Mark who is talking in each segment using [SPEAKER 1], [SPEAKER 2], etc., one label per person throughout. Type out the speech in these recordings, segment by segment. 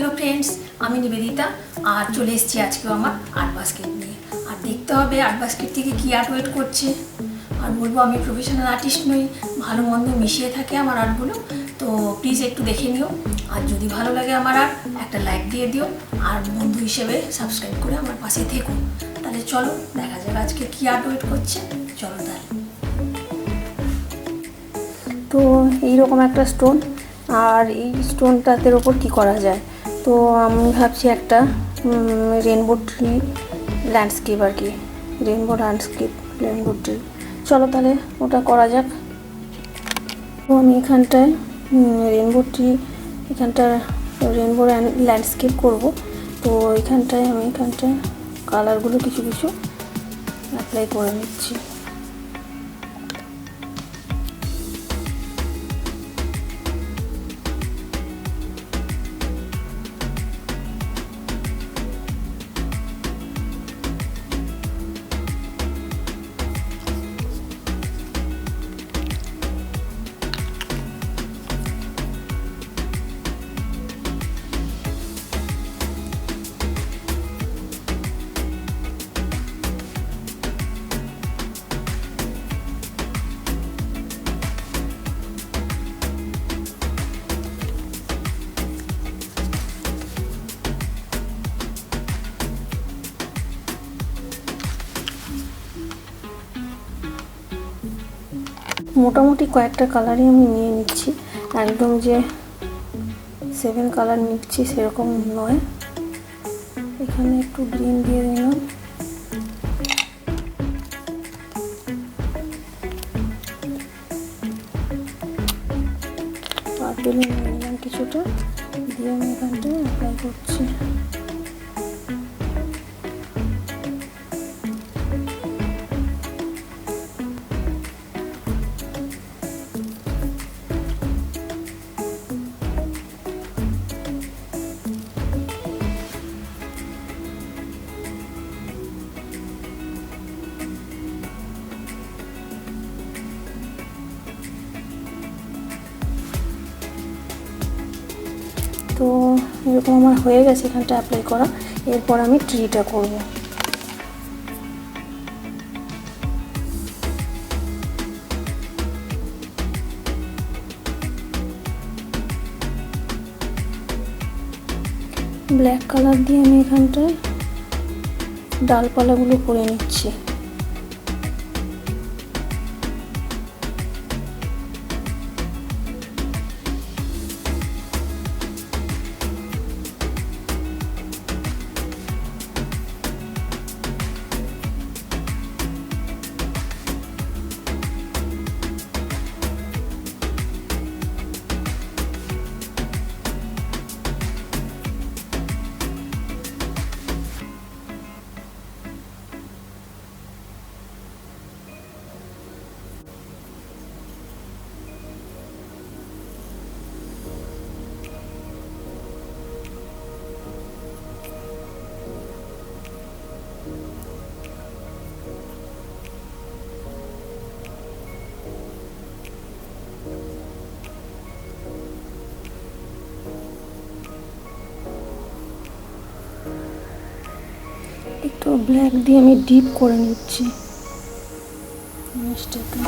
[SPEAKER 1] Hello friends আমি নিবেদিতা আর চলে এসেছি আজকে আমার আর্ট বাস্কেট নিয়ে। আর দেখতে হবে আর্ট বাস্কেট থেকে কি আর্ট ওয়েট করছে। আর বলবো আমি প্রফেশনাল আর্টিস্ট নই, ভালো মন্দ মিশিয়ে থাকে আমার আর্টগুলো। তো প্লিজ একটু দেখে নিও, আর যদি ভালো লাগে আমার আর্ট একটা লাইক দিয়ে দিও, আর বন্ধু হিসেবে সাবস্ক্রাইব করে আমার পাশে থেকো। তাহলে চলো দেখা যাক আজকে কি আর্ট ওয়েট করছে। চলো তাহলে। তো এইরকম একটা স্টোন, আর এই স্টোনটার ওপর কি করা যায়, তো আমি ভাবছি একটা রেনবো ট্রি ল্যান্ডস্কেপ, আর কি রেনবো ট্রি। চলো তাহলে ওটা করা যাক। তো আমি এখানটায় রেনবো ল্যান্ডস্কেপ করব। তো এখানটায় কালারগুলো কিছু অ্যাপ্লাই করে নিচ্ছি। মোটামুটি কয়েকটা কালারই আমি নিয়ে নিচ্ছি, একদম যে 7 কালার নিচ্ছি সেরকম নয়। এখানে একটু গ্রিন দিয়ে দিলাম, পার্পেল নিয়ে নিলাম কিছুটা, দিয়ে আমি এখানটায় অ্যাপ্লাই করছি। তো এরকম আমার হয়ে গেছে এখানটা অ্যাপ্লাই করা। এরপর আমি ট্রিটা করব। ব্ল্যাক কালার দিয়ে আমি এখানটায় ডালপালাগুলো করে নিচ্ছি। একটু ব্ল্যাক দিয়ে আমি ডিপ করে নিচ্ছি জিনিসটাকে।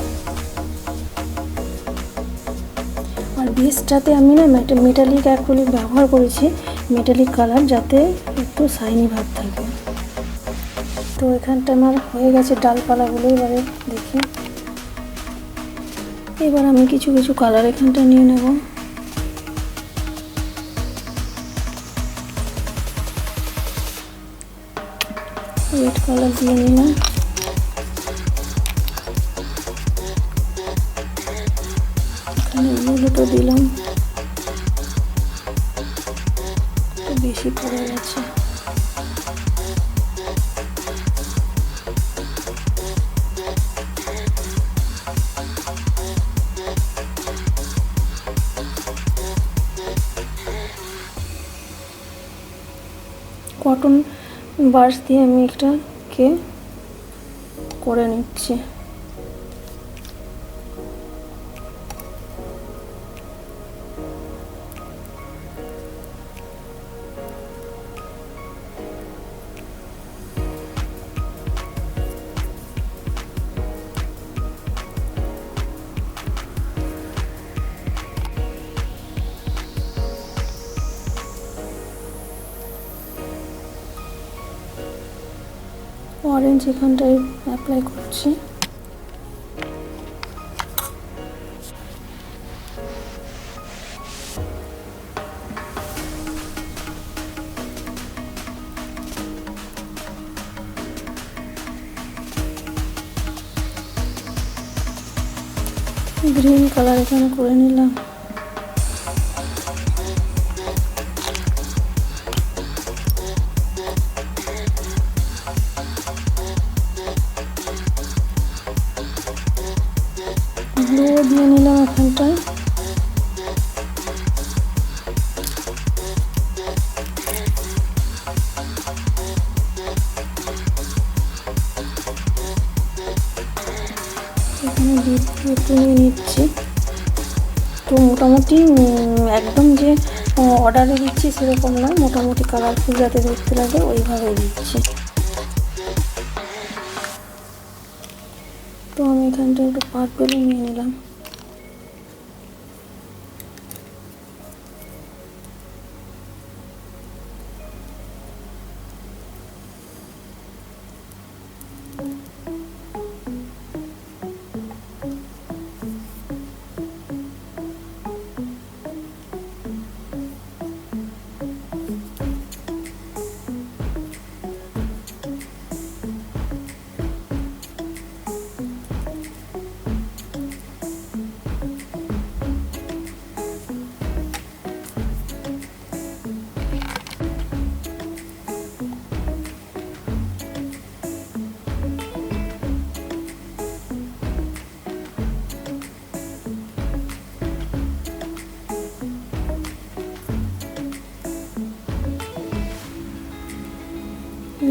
[SPEAKER 1] আর বেসটাতে আমি না মেটালিক অ্যাক্রিলিক ব্যবহার করেছি, মেটালিক কালার, যাতে একটু শাইনি ভাব থাকে। তো এখানটা আমার হয়ে গেছে ডালপালাগুলো। এবারে দেখি, এবার আমি কিছু কালার এখানটা নিয়ে নেব। রেড কালার দিয়ে নিলাম, এখানে ইয়েলোটা দিলাম, বেশি পড়ে গেছে। কটন বার্স দিয়ে আমি এটাকে করে নিচ্ছি। অরেঞ্জ এখানটায় অ্যাপ্লাই করছি। গ্রিন কালার এখানে করে নিলাম। ব্লুও দিয়ে নিলাম এখানটায়। এখানে ডিপ নিয়ে নিচ্ছি। তো মোটামুটি একদম যে অর্ডারে দিচ্ছি সেরকম না, মোটামুটি কালারফুল যাতে দেখতে লাগে ওইভাবে দিচ্ছি। তো আমি এখানটা একটু পার্পেলও নিয়ে নিলাম।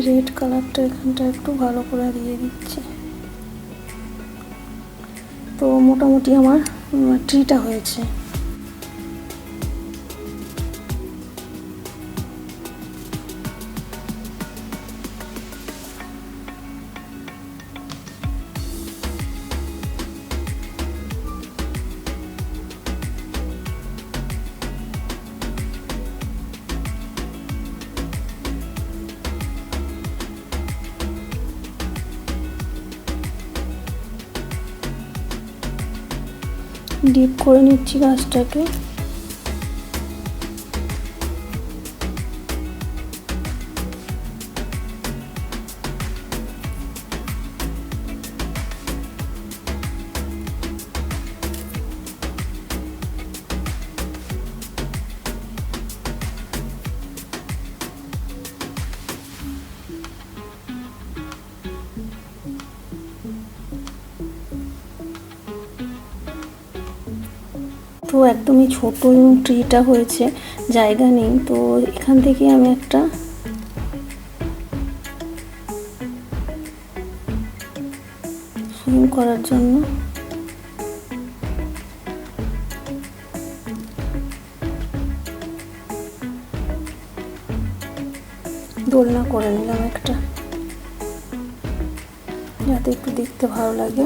[SPEAKER 1] রেড কালারটা এখানটা একটু ভালো করে দিয়ে দিচ্ছি। তো মোটামুটি আমার ট্রিটা হয়েছে। ডিপ করে নিচ্ছি গাছটাকে। তো একদমই ছোট ট্রিটা হয়েছে, জায়গা নেই, তো এখান থেকে আমি একটা সুইং করার জন্য দোলনা করে নিলাম একটা, যাতে একটু দেখতে ভালো লাগে।